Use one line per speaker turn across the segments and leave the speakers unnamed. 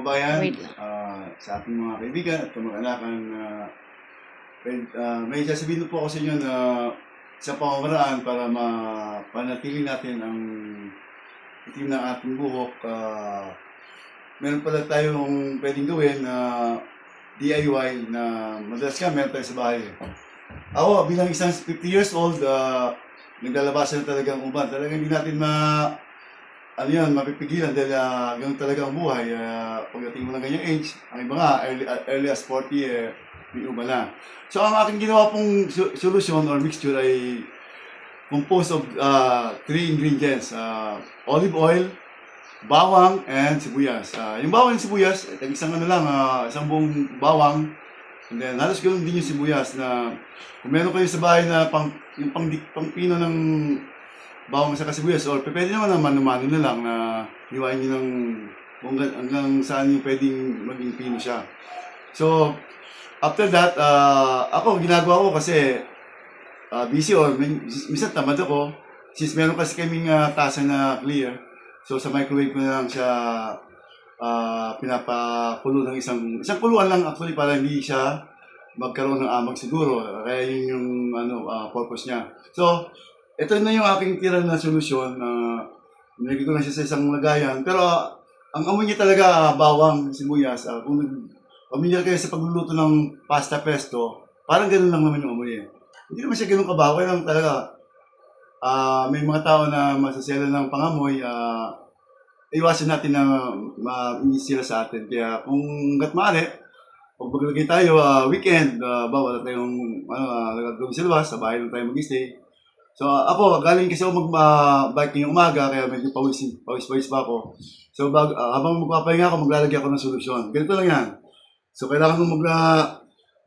kababayan,
Wait lang.
sa ating mga kaibigan at kamag-anakan may sasabihin po ako sa inyo na sa pamamaraan para mapanatili natin ang itim ng ating buhok. Meron pala tayong pwedeng gawin na DIY na madalas ka meron tayo sa bahay. Ako, bilang isang 50 years old, naglalabasan na talaga ang uban. Talagang hindi natin mapipigilan dahil ganun talaga ang buhay. Pagdating mo ng ganyang age, ang iba nga, early as 40, may uba na. So, ang aking ginawa pong solution or mixture ay composed of 3 ingredients. Olive oil, bawang, and sibuyas. Yung bawang and sibuyas, isang isang buong bawang. And then, halos ganoon din yung sibuyas na kung meron kayo sa bahay na yung pangpino ng bawang sa sibuyas, or pwede naman na mano-mano na lang na hiwain nyo ng kung hanggang saan yung pwedeng maging pino siya. So, after that, ako, ginagawa ko kasi busy or minsan tamad ako. Since meron kasi kaming tasa na clear, so sa microwave ko na lang siya pinapakulo ng isang kuluan lang actually para hindi siya magkaroon ng amag siguro. Kaya yun yung purpose niya. So, ito na yung aking tira na solusyon. Nilagay ko na siya sa isang lagayan. Pero ang amoy niya talaga bawang, sibuyas. Kung pamilyar kayo sa pagluluto ng pasta pesto, parang ganun lang naman yung amoy eh. Hindi naman siya ganun kabawal lang talaga. May mga tao na masasela ng pangamoy, iwasan natin na mainis sila sa atin. Kaya kung hanggat maaari, pag maglagay tayo weekend, wala tayong gagawin sa labas, sa bahay lang tayo mag-stay. So ako, galing kasi ako mag-bike ngayong umaga, kaya medyo pawis pa ako. So habang magpapahinga ako, maglalagay ako ng solusyon. Ganito lang yan. So kailangan ko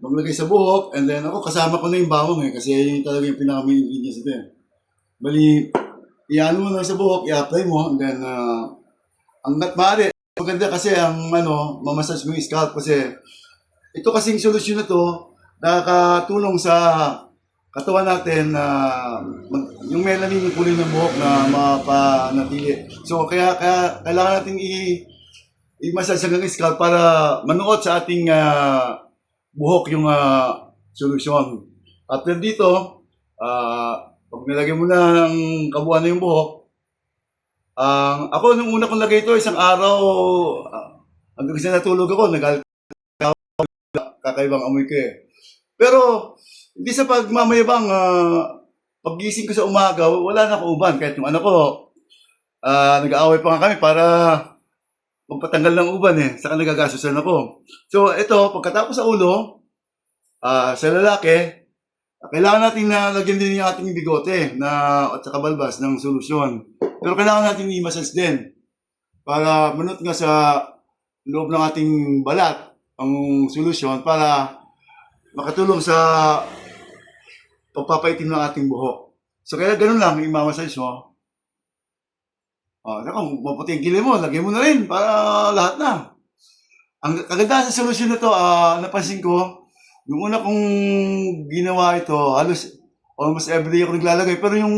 maglagay sa buhok, and then ako kasama ko na yung bawang kasi yun talaga yung pinaka-main ingredients ito eh. Bali, iano mo na sa buhok, i-apply mo, and then hanggat maaari, maganda kasi ang mamasage mo yung scalp kasi ito kasing solusyon na to, nakakatulong sa katawan natin na yung melanin, yung kulay ng buhok na mapanatili. So kaya kailangan natin i-massage hanggang scalp para manuot sa ating buhok yung solusyon. After dito, pag nilagay mo na ng kabuuan na yung buhok, ako nung una kong lagay ito, isang araw, hanggang sa natulog ako, kakaibang amoy ko eh. Pero, hindi sa pagmamayabang, paggising ko sa umaga, wala na akong uban. Kahit yung anak ko, nag-aaway pa nga kami para magpatanggal ng uban eh. Saka nagagastusan ako. So, ito, pagkatapos sa ulo, sa lalaki, kailangan natin na lagyan din yung ating bigote at saka balbas ng solusyon. Pero kailangan natin i-massage din para manot nga sa loob ng ating balat ang solusyon para makatulong sa pagpapaitim ng ating buhok. So kaya ganun lang, i-massage mo. Kung maputi ang gili mo, lagyan mo na rin para lahat na. Ang kagandahan sa solusyon na to, napansin ko, yung una kong ginawa ito, halos almost everyday ako naglalagay. Pero yung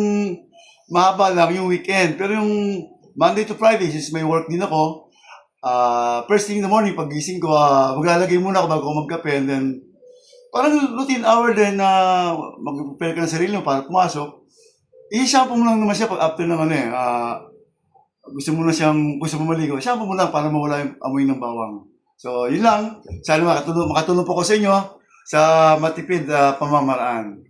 mahaba lang, yung weekend. Pero yung Monday to Friday, since may work din ako, first thing in the morning, pag gising ko, maglalagay muna ako bago ako magkape. And then, parang routine hour din na mag-prepare ka ng sarili mo para pumasok. I-shampoo mo lang naman siya pag after ng gusto mo maligo, shampoo mo lang para mawala yung amoy ng bawang. So, yun lang. Sana makatulong po ko sa inyo sa matipid pamamaraan.